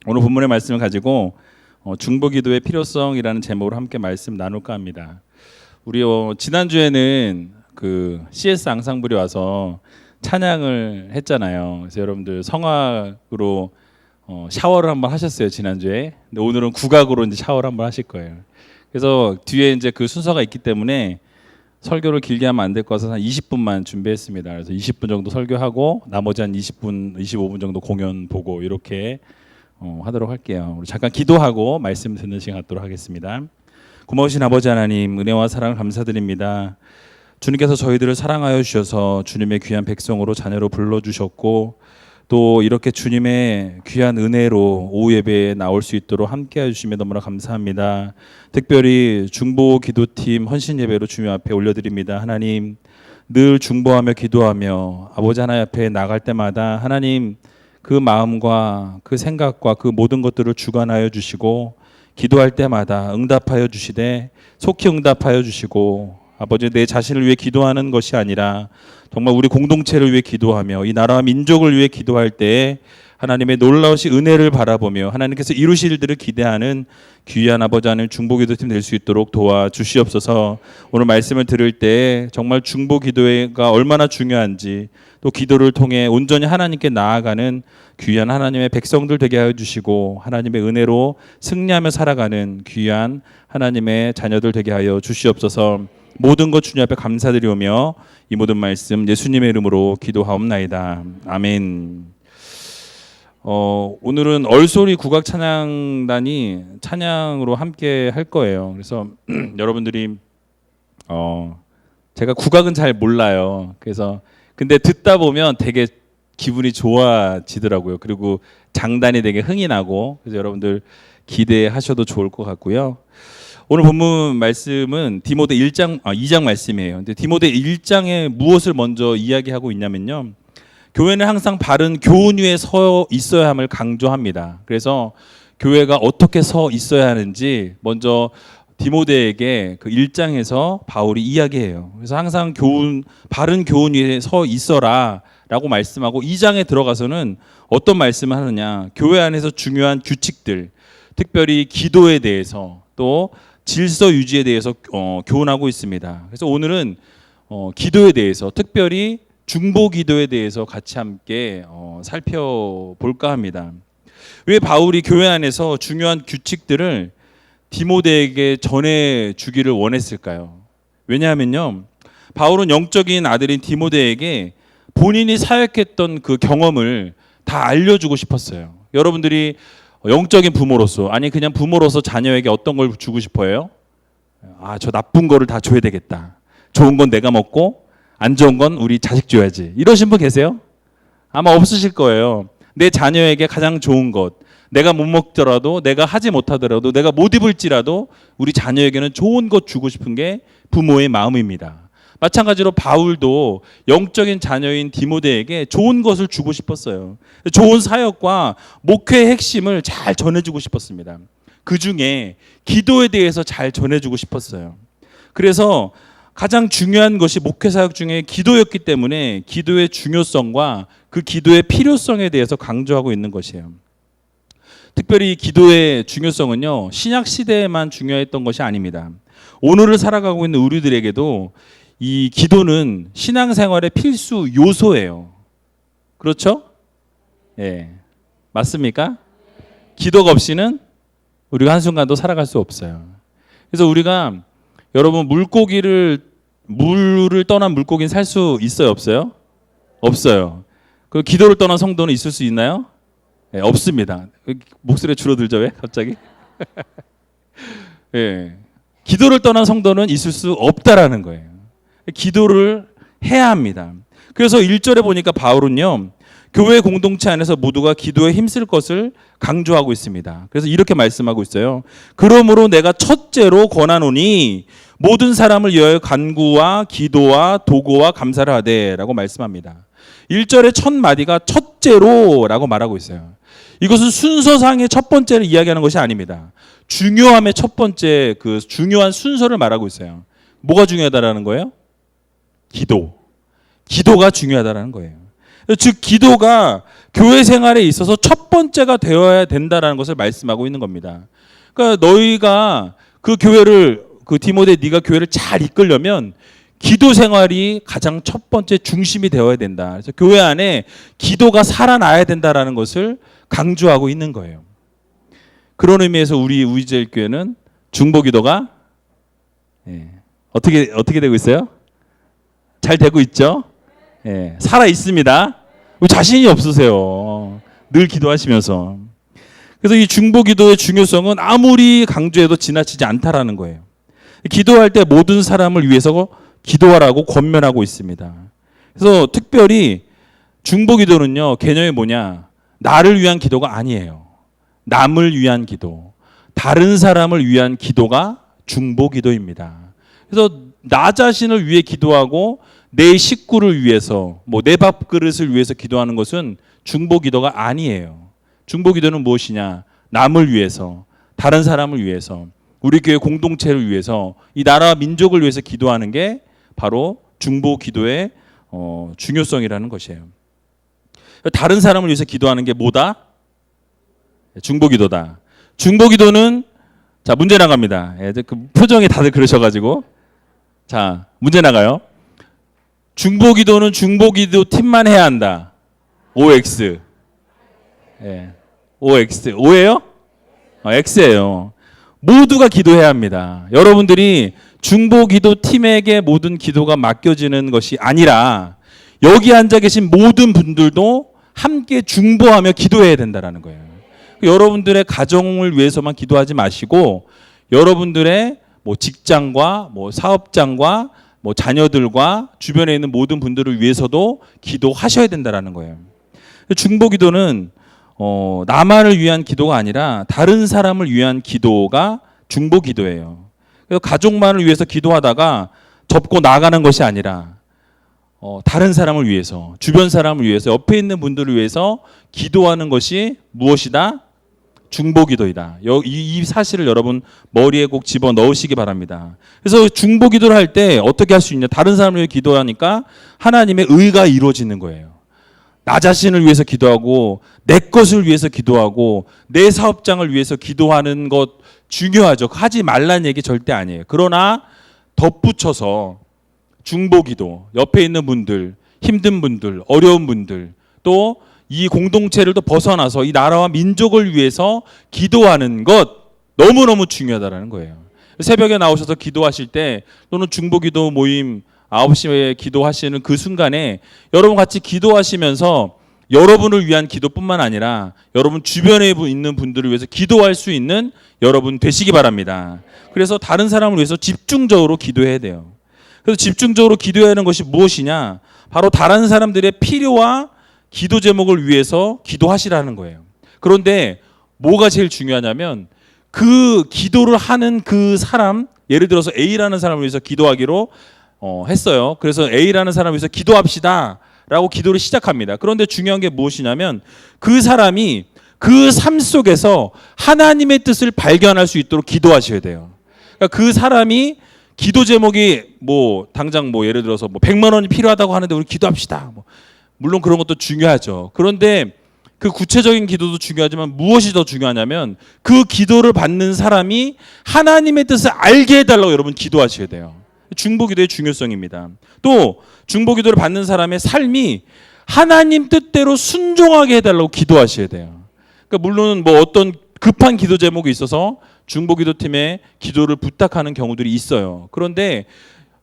오늘 본문의 말씀을 가지고 중보기도의 필요성이라는 제목으로 함께 말씀 나눌까 합니다. 우리 지난주에는 그 CS 앙상블이 와서 찬양을 했잖아요. 그래서 여러분들 성악으로 샤워를 한번 하셨어요, 지난주에. 근데 오늘은 국악으로 이제 샤워를 한번 하실 거예요. 그래서 뒤에 이제 그 순서가 있기 때문에 설교를 길게 하면 안 될 것 같아서 한 20분만 준비했습니다. 그래서 20분 정도 설교하고 나머지 한 20분, 25분 정도 공연 보고 이렇게 하도록 할게요. 우리 잠깐 기도하고 말씀 듣는 시간 갖도록 하겠습니다. 고마우신 아버지 하나님, 은혜와 사랑을 감사드립니다. 주님께서 저희들을 사랑하여 주셔서 주님의 귀한 백성으로 자녀로 불러주셨고 또 이렇게 주님의 귀한 은혜로 오후 예배에 나올 수 있도록 함께 해주시며 너무나 감사합니다. 특별히 중보 기도팀 헌신 예배로 주님 앞에 올려드립니다. 하나님, 늘 중보하며 기도하며 아버지 하나님 앞에 나갈 때마다 하나님 그 마음과 그 생각과 그 모든 것들을 주관하여 주시고 기도할 때마다 응답하여 주시되 속히 응답하여 주시고 아버지 내 자신을 위해 기도하는 것이 아니라 정말 우리 공동체를 위해 기도하며 이 나라와 민족을 위해 기도할 때에 하나님의 놀라우신 은혜를 바라보며 하나님께서 이루실 일들을 기대하는 귀한 아버지 하나님 중보기도팀 될 수 있도록 도와주시옵소서. 오늘 말씀을 들을 때 정말 중보기도가 얼마나 중요한지 또 기도를 통해 온전히 하나님께 나아가는 귀한 하나님의 백성들 되게 하여 주시고 하나님의 은혜로 승리하며 살아가는 귀한 하나님의 자녀들 되게 하여 주시옵소서. 모든 것 주님 앞에 감사드리오며 이 모든 말씀 예수님의 이름으로 기도하옵나이다. 아멘. 오늘은 얼소리 국악 찬양단이 찬양으로 함께 할 거예요. 그래서 여러분들이 제가 국악은 잘 몰라요. 그래서 근데 듣다 보면 되게 기분이 좋아지더라고요. 그리고 장단이 되게 흥이 나고 그래서 여러분들 기대하셔도 좋을 것 같고요. 오늘 본문 말씀은 디모데 2장 말씀이에요. 근데 디모데 1장에 무엇을 먼저 이야기하고 있냐면요. 교회는 항상 바른 교훈 위에 서 있어야 함을 강조합니다. 그래서 교회가 어떻게 서 있어야 하는지 먼저 디모데에게 그 1장에서 바울이 이야기해요. 그래서 항상 바른 교훈 위에 서 있어라 라고 말씀하고 2장에 들어가서는 어떤 말씀을 하느냐. 교회 안에서 중요한 규칙들, 특별히 기도에 대해서 또 질서 유지에 대해서 교훈하고 있습니다. 그래서 오늘은 기도에 대해서 특별히 중보 기도에 대해서 같이 함께 살펴볼까 합니다. 왜 바울이 교회 안에서 중요한 규칙들을 디모데에게 전해주기를 원했을까요? 왜냐하면요, 바울은 영적인 아들인 디모데에게 본인이 사역했던 그 경험을 다 알려주고 싶었어요. 여러분들이 영적인 부모로서 아니 그냥 부모로서 자녀에게 어떤 걸 주고 싶어요? 저 나쁜 거를 다 줘야 되겠다. 좋은 건 내가 먹고 안 좋은 건 우리 자식 줘야지. 이러신 분 계세요? 아마 없으실 거예요. 내 자녀에게 가장 좋은 것, 내가 못 먹더라도 내가 하지 못하더라도 내가 못 입을지라도 우리 자녀에게는 좋은 것 주고 싶은 게 부모의 마음입니다. 마찬가지로 바울도 영적인 자녀인 디모데에게 좋은 것을 주고 싶었어요. 좋은 사역과 목회의 핵심을 잘 전해주고 싶었습니다. 그 중에 기도에 대해서 잘 전해주고 싶었어요. 그래서 가장 중요한 것이 목회 사역 중에 기도였기 때문에 기도의 중요성과 그 기도의 필요성에 대해서 강조하고 있는 것이에요. 특별히 기도의 중요성은요, 신약 시대에만 중요했던 것이 아닙니다. 오늘을 살아가고 있는 우리들에게도 이 기도는 신앙생활의 필수 요소예요. 그렇죠? 예. 맞습니까? 기도가 없이는 우리가 한순간도 살아갈 수 없어요. 그래서 우리가 여러분 물을 떠난 물고기는 살 수 있어요, 없어요? 없어요. 그 기도를 떠난 성도는 있을 수 있나요? 예, 없습니다. 목소리 줄어들죠, 왜? 갑자기? 예. 기도를 떠난 성도는 있을 수 없다라는 거예요. 기도를 해야 합니다. 그래서 1절에 보니까 바울은요, 교회 공동체 안에서 모두가 기도에 힘쓸 것을 강조하고 있습니다. 그래서 이렇게 말씀하고 있어요. 그러므로 내가 첫째로 권하노니 모든 사람을 위하여 간구와 기도와 도고와 감사를 하되 라고 말씀합니다. 1절의 첫 마디가 첫째로 라고 말하고 있어요. 이것은 순서상의 첫 번째를 이야기하는 것이 아닙니다. 중요함의 첫 번째 그 중요한 순서를 말하고 있어요. 뭐가 중요하다라는 거예요? 기도가 중요하다라는 거예요. 즉 기도가 교회 생활에 있어서 첫 번째가 되어야 된다라는 것을 말씀하고 있는 겁니다. 그러니까 너희가 그 교회를 디모데 네가 교회를 잘 이끌려면 기도 생활이 가장 첫 번째 중심이 되어야 된다. 그래서 교회 안에 기도가 살아나야 된다라는 것을 강조하고 있는 거예요. 그런 의미에서 우리 우이제일교회는 중보기도가 어떻게 되고 있어요? 잘 되고 있죠? 살아 있습니다. 자신이 없으세요. 늘 기도하시면서. 그래서 이 중보기도의 중요성은 아무리 강조해도 지나치지 않다라는 거예요. 기도할 때 모든 사람을 위해서 기도하라고 권면하고 있습니다. 그래서 특별히 중보기도는요, 개념이 뭐냐? 나를 위한 기도가 아니에요. 남을 위한 기도, 다른 사람을 위한 기도가 중보기도입니다. 그래서 나 자신을 위해 기도하고 내 식구를 위해서, 내 밥그릇을 위해서 기도하는 것은 중보기도가 아니에요. 중보기도는 무엇이냐? 남을 위해서, 다른 사람을 위해서, 우리 교회 공동체를 위해서, 이 나라와 민족을 위해서 기도하는 게 바로 중보기도의 중요성이라는 것이에요. 다른 사람을 위해서 기도하는 게 뭐다? 중보기도다. 중보기도는 자, 문제 나갑니다. 그 표정이 다들 그러셔가지고 자, 문제 나가요. 중보기도는 중보기도 팀만 해야 한다. OX. OX. O예요? X예요. 모두가 기도해야 합니다. 여러분들이 중보기도 팀에게 모든 기도가 맡겨지는 것이 아니라 여기 앉아 계신 모든 분들도 함께 중보하며 기도해야 된다는 거예요. 여러분들의 가정을 위해서만 기도하지 마시고 여러분들의 직장과 사업장과 자녀들과 주변에 있는 모든 분들을 위해서도 기도하셔야 된다는 거예요. 중보기도는 나만을 위한 기도가 아니라 다른 사람을 위한 기도가 중보기도예요. 그래서 가족만을 위해서 기도하다가 접고 나가는 것이 아니라 다른 사람을 위해서, 주변 사람을 위해서, 옆에 있는 분들을 위해서 기도하는 것이 무엇이다? 중보기도이다. 이 사실을 여러분 머리에 꼭 집어 넣으시기 바랍니다. 그래서 중보기도를 할 때 어떻게 할 수 있냐? 다른 사람을 위해 기도하니까 하나님의 의가 이루어지는 거예요. 나 자신을 위해서 기도하고 내 것을 위해서 기도하고 내 사업장을 위해서 기도하는 것 중요하죠. 하지 말라는 얘기 절대 아니에요. 그러나 덧붙여서 중보기도, 옆에 있는 분들, 힘든 분들, 어려운 분들, 또 이 공동체를 또 벗어나서 이 나라와 민족을 위해서 기도하는 것 너무너무 중요하다는 거예요. 새벽에 나오셔서 기도하실 때 또는 중보기도 모임 9시에 기도하시는 그 순간에 여러분 같이 기도하시면서 여러분을 위한 기도뿐만 아니라 여러분 주변에 있는 분들을 위해서 기도할 수 있는 여러분 되시기 바랍니다. 그래서 다른 사람을 위해서 집중적으로 기도해야 돼요. 그래서 집중적으로 기도해야 하는 것이 무엇이냐? 바로 다른 사람들의 필요와 기도 제목을 위해서 기도하시라는 거예요. 그런데 뭐가 제일 중요하냐면 그 기도를 하는 그 사람, 예를 들어서 A라는 사람을 위해서 기도하기로 했어요. 그래서 A라는 사람을 위해서 기도합시다 라고 기도를 시작합니다. 그런데 중요한 게 무엇이냐면 그 사람이 그 삶 속에서 하나님의 뜻을 발견할 수 있도록 기도하셔야 돼요. 그러니까 그 사람이 기도 제목이 당장 예를 들어서 100만 원이 필요하다고 하는데 우리 기도합시다. 물론 그런 것도 중요하죠. 그런데 그 구체적인 기도도 중요하지만 무엇이 더 중요하냐면 그 기도를 받는 사람이 하나님의 뜻을 알게 해달라고 여러분 기도하셔야 돼요. 중보기도의 중요성입니다. 또 중보기도를 받는 사람의 삶이 하나님 뜻대로 순종하게 해달라고 기도하셔야 돼요. 그러니까 물론 어떤 급한 기도 제목이 있어서 중보기도팀에 기도를 부탁하는 경우들이 있어요. 그런데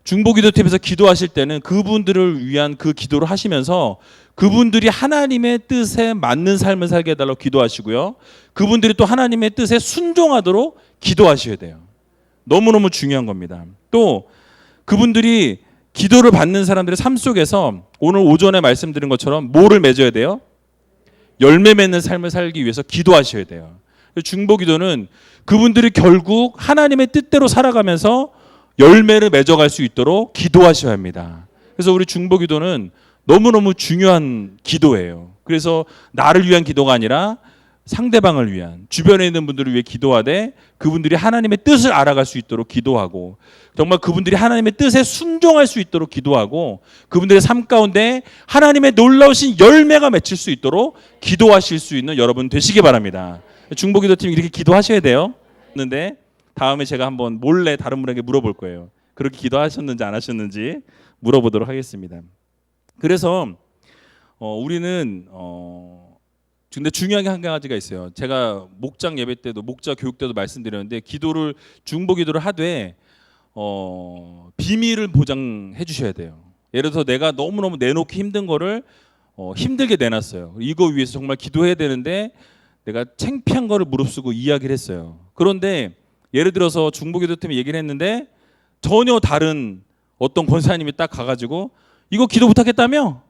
중보기도팀에서 기도하실 때는 그분들을 위한 그 기도를 하시면서 그분들이 하나님의 뜻에 맞는 삶을 살게 해달라고 기도하시고요. 그분들이 또 하나님의 뜻에 순종하도록 기도하셔야 돼요. 너무너무 중요한 겁니다. 또 그분들이 기도를 받는 사람들의 삶 속에서 오늘 오전에 말씀드린 것처럼 뭐를 맺어야 돼요? 열매 맺는 삶을 살기 위해서 기도하셔야 돼요. 중보기도는 그분들이 결국 하나님의 뜻대로 살아가면서 열매를 맺어갈 수 있도록 기도하셔야 합니다. 그래서 우리 중보기도는 너무너무 중요한 기도예요. 그래서 나를 위한 기도가 아니라 상대방을 위한, 주변에 있는 분들을 위해 기도하되 그분들이 하나님의 뜻을 알아갈 수 있도록 기도하고, 정말 그분들이 하나님의 뜻에 순종할 수 있도록 기도하고, 그분들의 삶 가운데 하나님의 놀라우신 열매가 맺힐 수 있도록 기도하실 수 있는 여러분 되시기 바랍니다. 중보기도팀 이렇게 기도하셔야 돼요. 그런데 다음에 제가 한번 몰래 다른 분에게 물어볼 거예요. 그렇게 기도하셨는지 안 하셨는지 물어보도록 하겠습니다. 그래서 우리는 근데 중요한 게 한 가지가 있어요. 제가 목장 예배 때도, 목자 교육 때도 말씀드렸는데, 기도를, 중보기도를 하되 비밀을 보장해 주셔야 돼요. 예를 들어서 내가 너무너무 내놓기 힘든 거를 힘들게 내놨어요. 이거 위해서 정말 기도해야 되는데 내가 창피한 거를 무릅쓰고 이야기를 했어요. 그런데 예를 들어서 중보기도 때문에 얘기를 했는데 전혀 다른 어떤 권사님이 딱 가가지고 이거 기도 부탁했다며?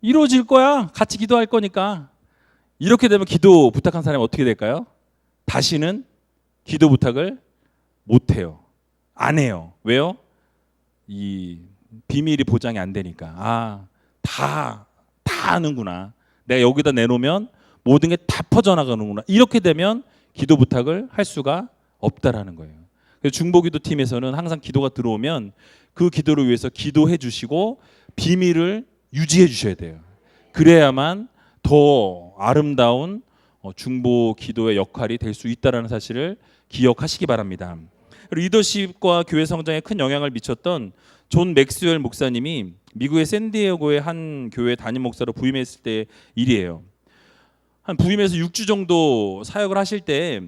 이루어질 거야. 같이 기도할 거니까. 이렇게 되면 기도 부탁한 사람이 어떻게 될까요? 다시는 기도 부탁을 못 해요. 안 해요. 왜요? 이 비밀이 보장이 안 되니까. 다 아는구나. 내가 여기다 내놓으면 모든 게 다 퍼져나가는구나. 이렇게 되면 기도 부탁을 할 수가 없다라는 거예요. 그래서 중보기도 팀에서는 항상 기도가 들어오면 그 기도를 위해서 기도해 주시고 비밀을 유지해 주셔야 돼요. 그래야만 더 아름다운 중보 기도의 역할이 될 수 있다는 사실을 기억하시기 바랍니다. 리더십과 교회 성장에 큰 영향을 미쳤던 존 맥스웰 목사님이 미국의 샌디에고의 한 교회 담임 목사로 부임했을 때 일이에요. 한 부임해서 6주 정도 사역을 하실 때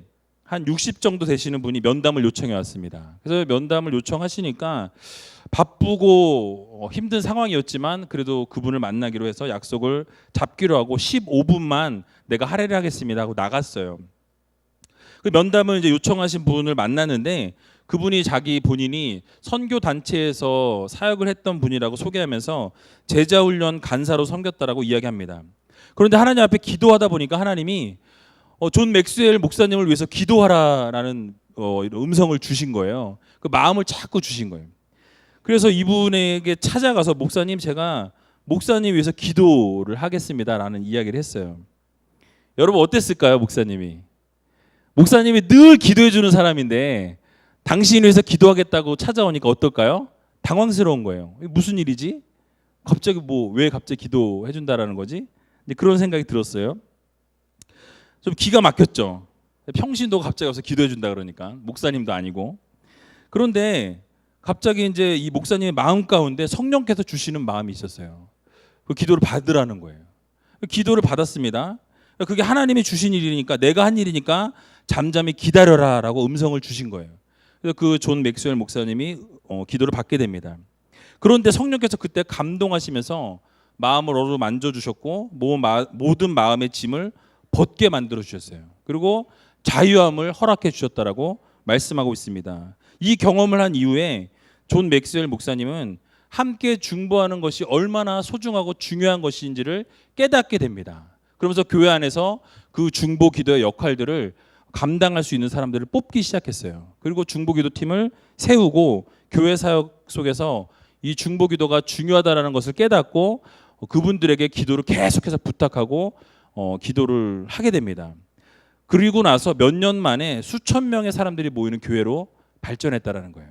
한 60 정도 되시는 분이 면담을 요청해 왔습니다. 그래서 면담을 요청하시니까 바쁘고 힘든 상황이었지만 그래도 그분을 만나기로 해서 약속을 잡기로 하고 15분만 내가 할애를 하겠습니다 하고 나갔어요. 그 면담을 이제 요청하신 분을 만났는데 그분이 자기 본인이 선교 단체에서 사역을 했던 분이라고 소개하면서 제자훈련 간사로 섬겼다라고 이야기합니다. 그런데 하나님 앞에 기도하다 보니까 하나님이 존 맥스웰 목사님을 위해서 기도하라라는 이런 음성을 주신 거예요. 그 마음을 자꾸 주신 거예요. 그래서 이분에게 찾아가서 목사님, 제가 목사님 위해서 기도를 하겠습니다라는 이야기를 했어요. 여러분 어땠을까요, 목사님이? 목사님이 늘 기도해 주는 사람인데 당신 위해서 기도하겠다고 찾아오니까 어떨까요? 당황스러운 거예요. 무슨 일이지? 갑자기 왜 갑자기 기도해 준다라는 거지? 그런 생각이 들었어요. 좀 기가 막혔죠. 평신도 갑자기 와서 기도해 준다 그러니까, 목사님도 아니고. 그런데 갑자기 이제 이 목사님의 마음 가운데 성령께서 주시는 마음이 있었어요. 그 기도를 받으라는 거예요. 기도를 받았습니다. 그게 하나님이 주신 일이니까, 내가 한 일이니까 잠잠히 기다려라라고 음성을 주신 거예요. 그래서 그 존 맥스웰 목사님이 기도를 받게 됩니다. 그런데 성령께서 그때 감동하시면서 마음을 어루 만져주셨고 모든 마음의 짐을 벗게 만들어 주셨어요. 그리고 자유함을 허락해 주셨다라고 말씀하고 있습니다. 이 경험을 한 이후에 존 맥스웰 목사님은 함께 중보하는 것이 얼마나 소중하고 중요한 것인지를 깨닫게 됩니다. 그러면서 교회 안에서 그 중보 기도의 역할들을 감당할 수 있는 사람들을 뽑기 시작했어요. 그리고 중보 기도팀을 세우고 교회 사역 속에서 이 중보 기도가 중요하다는 것을 깨닫고 그분들에게 기도를 계속해서 부탁하고 기도를 하게 됩니다. 그리고 나서 몇 년 만에 수천 명의 사람들이 모이는 교회로 발전했다라는 거예요.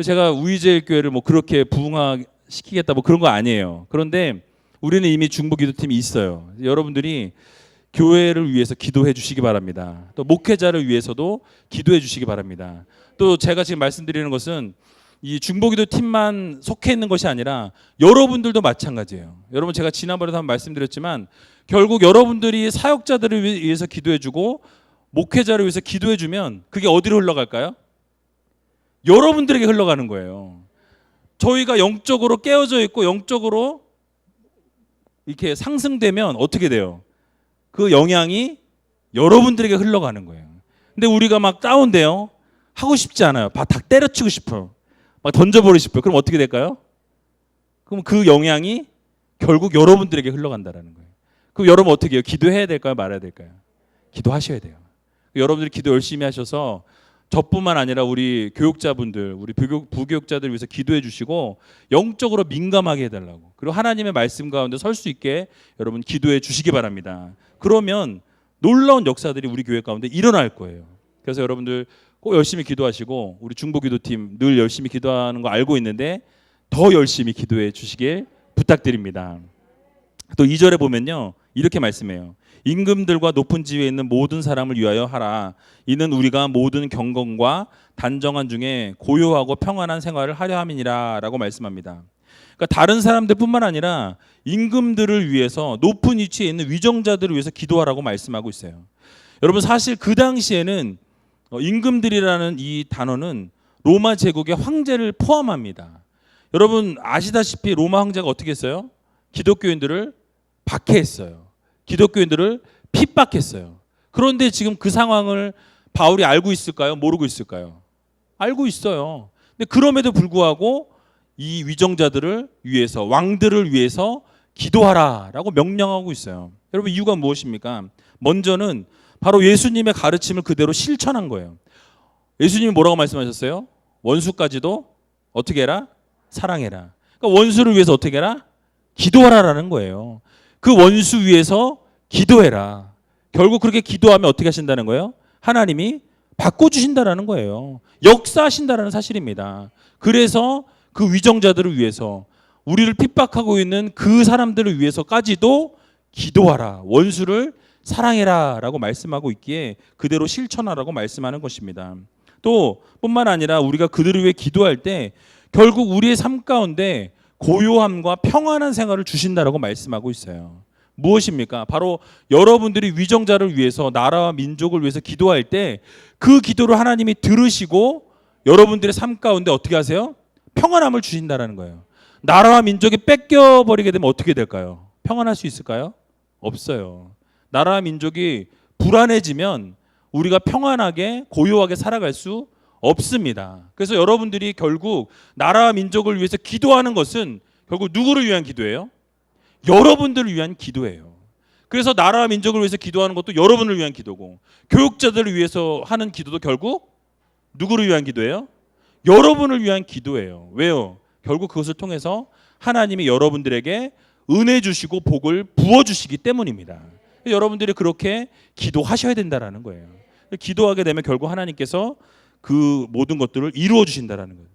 제가 우이제일 교회를 그렇게 부흥시키겠다 그런 거 아니에요. 그런데 우리는 이미 중보 기도팀이 있어요. 여러분들이 교회를 위해서 기도해 주시기 바랍니다. 또 목회자를 위해서도 기도해 주시기 바랍니다. 또 제가 지금 말씀드리는 것은 이 중보기도 팀만 속해 있는 것이 아니라 여러분들도 마찬가지예요. 여러분, 제가 지난번에도 한번 말씀드렸지만 결국 여러분들이 사역자들을 위해서 기도해주고 목회자를 위해서 기도해주면 그게 어디로 흘러갈까요? 여러분들에게 흘러가는 거예요. 저희가 영적으로 깨어져 있고 영적으로 이렇게 상승되면 어떻게 돼요? 그 영향이 여러분들에게 흘러가는 거예요. 근데 우리가 막 다운돼요. 하고 싶지 않아요. 다 때려치고 싶어요. 막 던져버리고 싶어요. 그럼 어떻게 될까요? 그럼 그 영향이 결국 여러분들에게 흘러간다는 거예요. 그럼 여러분 어떻게 해요? 기도해야 될까요? 말아야 될까요? 기도하셔야 돼요. 여러분들이 기도 열심히 하셔서 저뿐만 아니라 우리 교육자분들, 우리 부교육자들 위해서 기도해 주시고 영적으로 민감하게 해달라고, 그리고 하나님의 말씀 가운데 설 수 있게 여러분 기도해 주시기 바랍니다. 그러면 놀라운 역사들이 우리 교회 가운데 일어날 거예요. 그래서 여러분들 꼭 열심히 기도하시고, 우리 중보기도팀 늘 열심히 기도하는 거 알고 있는데 더 열심히 기도해 주시길 부탁드립니다. 또 2절에 보면요, 이렇게 말씀해요. 임금들과 높은 지위에 있는 모든 사람을 위하여 하라. 이는 우리가 모든 경건과 단정한 중에 고요하고 평안한 생활을 하려 함이니라 라고 말씀합니다. 그러니까 다른 사람들뿐만 아니라 임금들을 위해서, 높은 위치에 있는 위정자들을 위해서 기도하라고 말씀하고 있어요. 여러분, 사실 그 당시에는 임금들이라는 이 단어는 로마 제국의 황제를 포함합니다. 여러분 아시다시피 로마 황제가 어떻게 했어요? 기독교인들을 박해했어요. 기독교인들을 핍박했어요. 그런데 지금 그 상황을 바울이 알고 있을까요? 모르고 있을까요? 알고 있어요. 근데 그럼에도 불구하고 이 위정자들을 위해서, 왕들을 위해서 기도하라라고 명령하고 있어요. 여러분, 이유가 무엇입니까? 먼저는 바로 예수님의 가르침을 그대로 실천한 거예요. 예수님이 뭐라고 말씀하셨어요? 원수까지도 어떻게 해라? 사랑해라. 그러니까 원수를 위해서 어떻게 해라? 기도하라라는 거예요. 그 원수 위해서 기도해라. 결국 그렇게 기도하면 어떻게 하신다는 거예요? 하나님이 바꿔주신다라는 거예요. 역사하신다라는 사실입니다. 그래서 그 위정자들을 위해서, 우리를 핍박하고 있는 그 사람들을 위해서까지도 기도하라, 원수를 사랑해라 라고 말씀하고 있기에 그대로 실천하라고 말씀하는 것입니다. 또 뿐만 아니라 우리가 그들을 위해 기도할 때 결국 우리의 삶 가운데 고요함과 평안한 생활을 주신다라고 말씀하고 있어요. 무엇입니까? 바로 여러분들이 위정자를 위해서, 나라와 민족을 위해서 기도할 때 그 기도를 하나님이 들으시고 여러분들의 삶 가운데 어떻게 하세요? 평안함을 주신다라는 거예요. 나라와 민족이 뺏겨버리게 되면 어떻게 될까요? 평안할 수 있을까요? 없어요. 나라와 민족이 불안해지면 우리가 평안하게 고요하게 살아갈 수 없습니다. 그래서 여러분들이 결국 나라와 민족을 위해서 기도하는 것은 결국 누구를 위한 기도예요? 여러분들을 위한 기도예요. 그래서 나라와 민족을 위해서 기도하는 것도 여러분을 위한 기도고, 교육자들을 위해서 하는 기도도 결국 누구를 위한 기도예요? 여러분을 위한 기도예요. 왜요? 결국 그것을 통해서 하나님이 여러분들에게 은혜 주시고 복을 부어주시기 때문입니다. 여러분들이 그렇게 기도하셔야 된다는 거예요. 기도하게 되면 결국 하나님께서 그 모든 것들을 이루어 주신다는 거예요.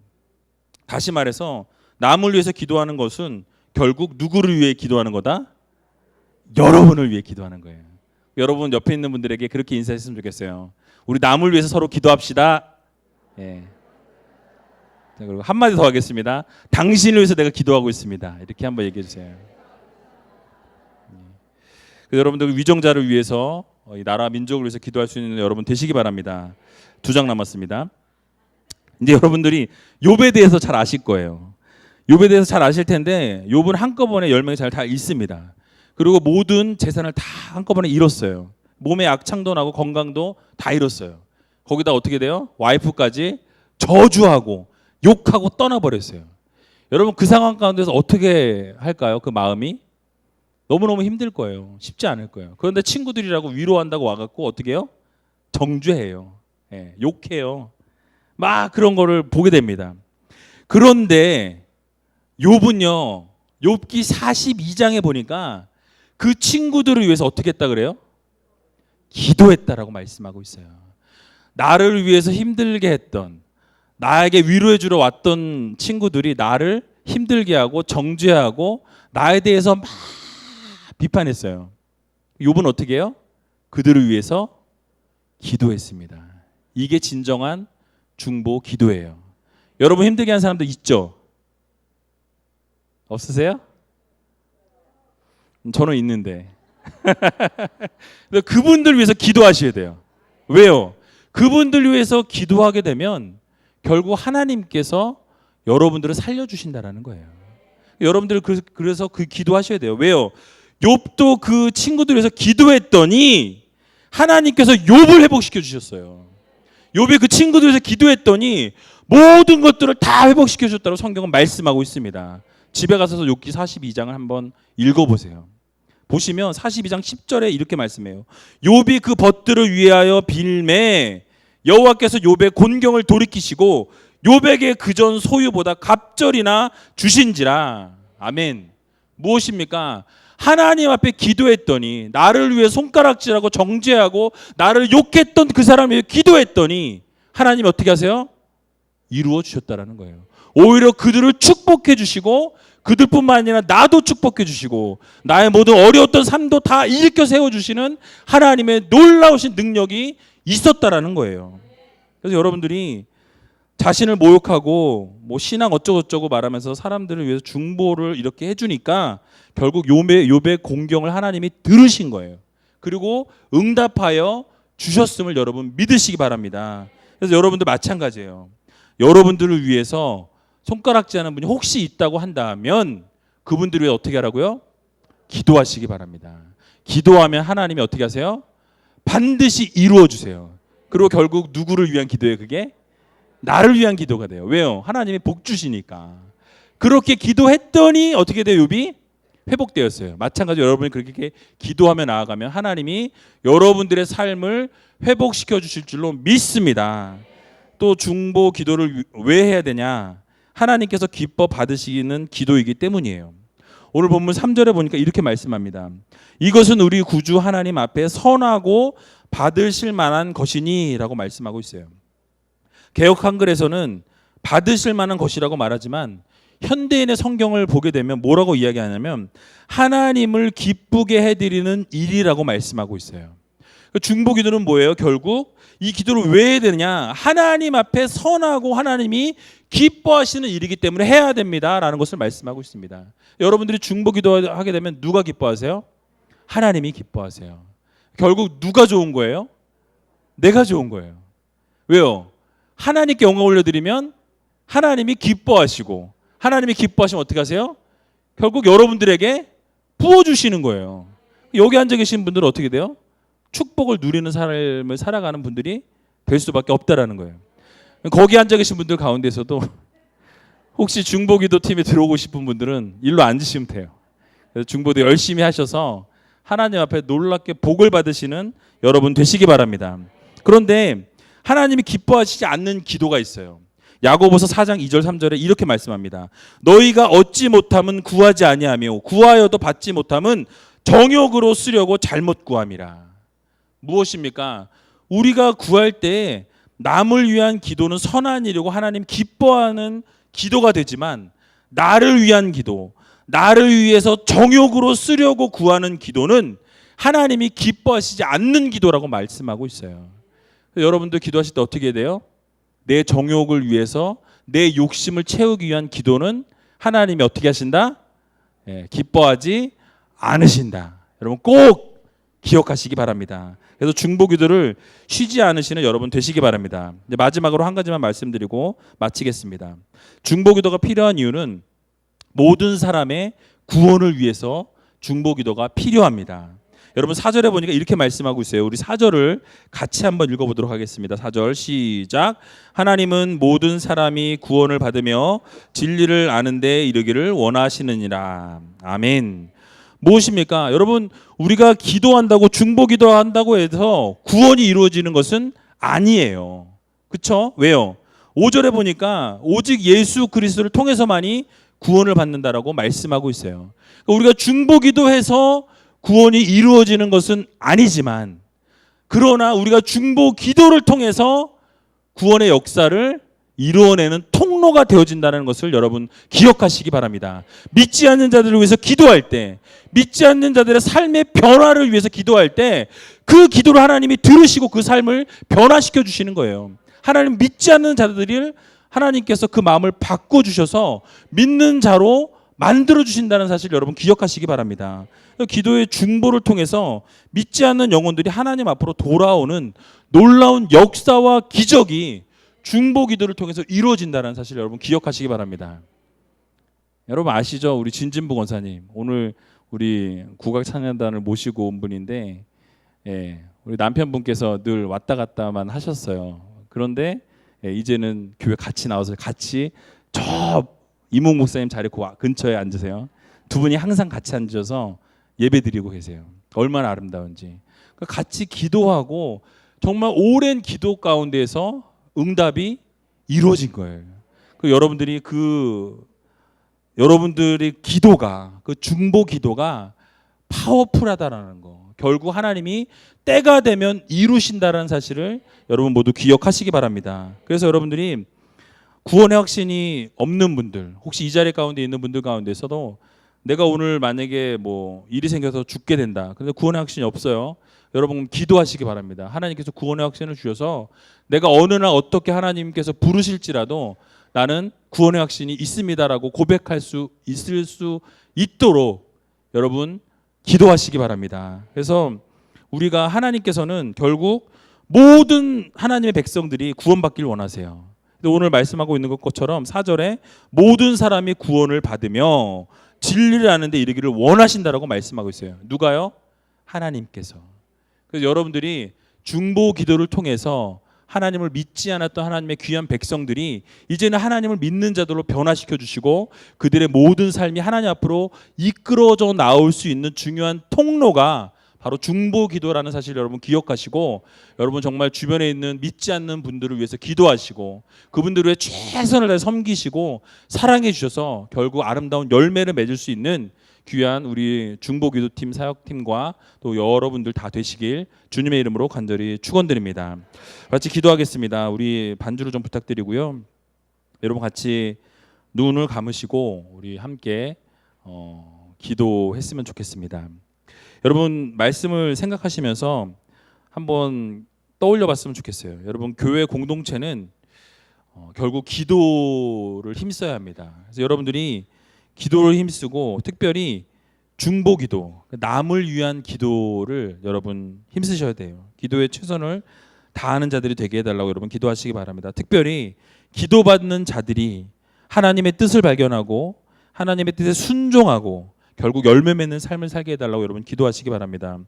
다시 말해서 남을 위해서 기도하는 것은 결국 누구를 위해 기도하는 거다? 여러분을 위해 기도하는 거예요. 여러분 옆에 있는 분들에게 그렇게 인사했으면 좋겠어요. 우리 남을 위해서 서로 기도합시다. 예. 자, 그리고 한마디 더 하겠습니다. 당신을 위해서 내가 기도하고 있습니다. 이렇게 한번 얘기해 주세요. 여러분들 위정자를 위해서, 이 나라 민족을 위해서 기도할 수 있는 여러분 되시기 바랍니다. 2장 남았습니다. 이제 여러분들이 욥에 대해서 잘 아실 거예요. 욥에 대해서 잘 아실 텐데 욥은 한꺼번에 10명이 다 잃습니다. 그리고 모든 재산을 다 한꺼번에 잃었어요. 몸에 악창도 나고 건강도 다 잃었어요. 거기다 어떻게 돼요? 와이프까지 저주하고 욕하고 떠나버렸어요. 여러분 그 상황 가운데서 어떻게 할까요? 그 마음이 너무너무 힘들 거예요. 쉽지 않을 거예요. 그런데 친구들이라고 위로한다고 와갖고 어떻게 해요? 정죄해요. 예, 욕해요. 막 그런 거를 보게 됩니다. 그런데 욥은요, 욥기 42장에 보니까 그 친구들을 위해서 어떻게 했다 그래요? 기도했다라고 말씀하고 있어요. 나를 위해서 힘들게 했던, 나에게 위로해 주러 왔던 친구들이 나를 힘들게 하고 정죄하고 나에 대해서 막 비판했어요. 욥은 어떻게 해요? 그들을 위해서 기도했습니다. 이게 진정한 중보 기도예요. 여러분 힘들게 한 사람도 있죠? 없으세요? 저는 있는데. 그분들 위해서 기도하셔야 돼요. 왜요? 그분들 위해서 기도하게 되면 결국 하나님께서 여러분들을 살려주신다는 거예요. 여러분들 그래서 그 기도하셔야 돼요. 왜요? 욥도 그 친구들 위해서 기도했더니 하나님께서 욥을 회복시켜 주셨어요. 욥이 그 친구들 위해서 기도했더니 모든 것들을 다 회복시켜 줬다고 성경은 말씀하고 있습니다. 집에 가서 욥기 42장을 한번 읽어보세요. 보시면 42장 10절에 이렇게 말씀해요. 욥이 그 벗들을 위하여 빌매 여호와께서 욥의 곤경을 돌이키시고 욥에게 그전 소유보다 갑절이나 주신지라. 아멘. 무엇입니까? 하나님 앞에 기도했더니, 나를 위해 손가락질하고 정죄하고 나를 욕했던 그 사람을 위해 기도했더니 하나님 어떻게 하세요? 이루어 주셨다라는 거예요. 오히려 그들을 축복해 주시고, 그들뿐만 아니라 나도 축복해 주시고, 나의 모든 어려웠던 삶도 다 일으켜 세워 주시는 하나님의 놀라우신 능력이 있었다라는 거예요. 그래서 여러분들이 자신을 모욕하고 뭐 신앙 어쩌고저쩌고 말하면서 사람들을 위해서 중보를 이렇게 해주니까 결국 욥의 공경을 하나님이 들으신 거예요. 그리고 응답하여 주셨음을 여러분 믿으시기 바랍니다. 그래서 여러분들 마찬가지예요. 여러분들을 위해서 손가락질하는 분이 혹시 있다고 한다면 그분들을 위해 어떻게 하라고요? 기도하시기 바랍니다. 기도하면 하나님이 어떻게 하세요? 반드시 이루어 주세요. 그리고 결국 누구를 위한 기도예요? 그게 나를 위한 기도가 돼요. 왜요? 하나님이 복 주시니까. 그렇게 기도했더니 어떻게 돼요? 욥이 회복되었어요. 마찬가지로 여러분이 그렇게 기도하며 나아가면 하나님이 여러분들의 삶을 회복시켜 주실 줄로 믿습니다. 또 중보 기도를 왜 해야 되냐? 하나님께서 기뻐 받으시는 기도이기 때문이에요. 오늘 본문 3절에 보니까 이렇게 말씀합니다. 이것은 우리 구주 하나님 앞에 선하고 받으실 만한 것이니 라고 말씀하고 있어요. 개역 한글에서는 받으실 만한 것이라고 말하지만 현대인의 성경을 보게 되면 뭐라고 이야기하냐면 하나님을 기쁘게 해드리는 일이라고 말씀하고 있어요. 중보 기도는 뭐예요? 결국 이 기도를 왜 해야 되느냐? 하나님 앞에 선하고 하나님이 기뻐하시는 일이기 때문에 해야 됩니다라는 것을 말씀하고 있습니다. 여러분들이 중보 기도하게 되면 누가 기뻐하세요? 하나님이 기뻐하세요. 결국 누가 좋은 거예요? 내가 좋은 거예요. 왜요? 하나님께 영광 올려드리면 하나님이 기뻐하시고, 하나님이 기뻐하시면 어떻게 하세요? 결국 여러분들에게 부어주시는 거예요. 여기 앉아 계신 분들은 어떻게 돼요? 축복을 누리는 삶을 살아가는 분들이 될 수밖에 없다라는 거예요. 거기 앉아 계신 분들 가운데서도 혹시 중보기도 팀에 들어오고 싶은 분들은 일로 앉으시면 돼요. 그래서 중보도 열심히 하셔서 하나님 앞에 놀랍게 복을 받으시는 여러분 되시기 바랍니다. 그런데 하나님이 기뻐하시지 않는 기도가 있어요. 야고보서 4장 2절 3절에 이렇게 말씀합니다. 너희가 얻지 못함은 구하지 아니하며 구하여도 받지 못함은 정욕으로 쓰려고 잘못 구함이라. 무엇입니까? 우리가 구할 때 남을 위한 기도는 선한 일이고 하나님 기뻐하는 기도가 되지만, 나를 위한 기도, 나를 위해서 정욕으로 쓰려고 구하는 기도는 하나님이 기뻐하시지 않는 기도라고 말씀하고 있어요. 여러분들 기도하실 때 어떻게 해야 돼요? 내 정욕을 위해서 내 욕심을 채우기 위한 기도는 하나님이 어떻게 하신다? 기뻐하지 않으신다. 여러분 꼭 기억하시기 바랍니다. 그래서 중보 기도를 쉬지 않으시는 여러분 되시기 바랍니다. 이제 마지막으로 한 가지만 말씀드리고 마치겠습니다. 중보 기도가 필요한 이유는 모든 사람의 구원을 위해서 중보 기도가 필요합니다. 여러분 4절에 보니까 이렇게 말씀하고 있어요. 우리 4절을 같이 한번 읽어보도록 하겠습니다. 4절 시작. 하나님은 모든 사람이 구원을 받으며 진리를 아는 데 이르기를 원하시느니라. 아멘. 무엇입니까? 여러분 우리가 기도한다고 중보 기도한다고 해서 구원이 이루어지는 것은 아니에요. 그렇죠? 왜요? 5절에 보니까 오직 예수 그리스도를 통해서만이 구원을 받는다라고 말씀하고 있어요. 우리가 중보 기도해서 구원이 이루어지는 것은 아니지만, 그러나 우리가 중보 기도를 통해서 구원의 역사를 이루어내는 통로가 되어진다는 것을 여러분 기억하시기 바랍니다. 믿지 않는 자들을 위해서 기도할 때, 믿지 않는 자들의 삶의 변화를 위해서 기도할 때 그 기도를 하나님이 들으시고 그 삶을 변화시켜 주시는 거예요. 하나님 믿지 않는 자들을 하나님께서 그 마음을 바꿔주셔서 믿는 자로 만들어 주신다는 사실 여러분 기억하시기 바랍니다. 기도의 중보를 통해서 믿지 않는 영혼들이 하나님 앞으로 돌아오는 놀라운 역사와 기적이 중보 기도를 통해서 이루어진다는 사실 여러분 기억하시기 바랍니다. 여러분 아시죠? 우리 진진부 권사님 오늘 우리 국악 찬양단을 모시고 온 분인데, 우리 남편분께서 늘 왔다 갔다만 하셨어요. 그런데 이제는 교회 같이 나와서 같이 저 이몽 목사님 자리 근처에 앉으세요. 두 분이 항상 같이 앉아서 예배 드리고 계세요. 얼마나 아름다운지. 같이 기도하고 정말 오랜 기도 가운데에서 응답이 이루어진 거예요. 여러분들이 기도가, 그 중보 기도가 파워풀하다라는 거. 결국 하나님이 때가 되면 이루신다라는 사실을 여러분 모두 기억하시기 바랍니다. 그래서 여러분들이 구원의 확신이 없는 분들, 혹시 이 자리 가운데 있는 분들 가운데서도 내가 오늘 만약에 뭐 일이 생겨서 죽게 된다. 근데 구원의 확신이 없어요. 여러분 기도하시기 바랍니다. 하나님께서 구원의 확신을 주셔서 내가 어느 날 어떻게 하나님께서 부르실지라도 나는 구원의 확신이 있습니다라고 고백할 수 있을 수 있도록 여러분 기도하시기 바랍니다. 그래서 우리가 하나님께서는 결국 모든 하나님의 백성들이 구원받기를 원하세요. 오늘 말씀하고 있는 것처럼 4절에 모든 사람이 구원을 받으며 진리를 아는 데 이르기를 원하신다라고 말씀하고 있어요. 누가요? 하나님께서. 그래서 여러분들이 중보 기도를 통해서 하나님을 믿지 않았던 하나님의 귀한 백성들이 이제는 하나님을 믿는 자들로 변화시켜 주시고 그들의 모든 삶이 하나님 앞으로 이끌어져 나올 수 있는 중요한 통로가 바로 중보 기도라는 사실을 여러분 기억하시고 여러분 정말 주변에 있는 믿지 않는 분들을 위해서 기도하시고 그분들을 위해 최선을 다해 섬기시고 사랑해 주셔서 결국 아름다운 열매를 맺을 수 있는 귀한 우리 중보 기도팀 사역팀과 또 여러분들 다 되시길 주님의 이름으로 간절히 축원드립니다. 같이 기도하겠습니다. 우리 반주를 좀 부탁드리고요. 여러분 같이 눈을 감으시고 우리 함께 기도했으면 좋겠습니다. 여러분 말씀을 생각하시면서 한번 떠올려 봤으면 좋겠어요. 여러분 교회 공동체는 결국 기도를 힘써야 합니다. 그래서 여러분들이 기도를 힘쓰고 특별히 중보 기도, 남을 위한 기도를 여러분 힘쓰셔야 돼요. 기도에 최선을 다하는 자들이 되게 해달라고 여러분 기도하시기 바랍니다. 특별히 기도받는 자들이 하나님의 뜻을 발견하고 하나님의 뜻에 순종하고 결국 열매 맺는 삶을 살게 해달라고 여러분 기도하시기 바랍니다.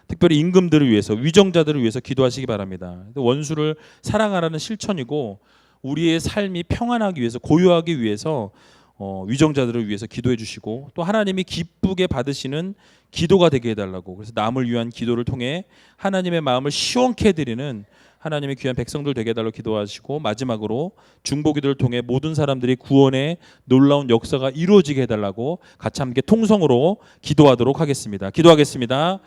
특별히 임금들을 위해서 위정자들을 위해서 기도하시기 바랍니다. 원수를 사랑하라는 실천이고 우리의 삶이 평안하기 위해서 고요하기 위해서 위정자들을 위해서 기도해 주시고 또 하나님이 기쁘게 받으시는 기도가 되게 해달라고 그래서 남을 위한 기도를 통해 하나님의 마음을 시원케 해드리는 하나님의 귀한 백성들 되게 해달라고 기도하시고 마지막으로 중보 기도를 통해 모든 사람들이 구원의 놀라운 역사가 이루어지게 해달라고 같이 함께 통성으로 기도하도록 하겠습니다. 기도하겠습니다.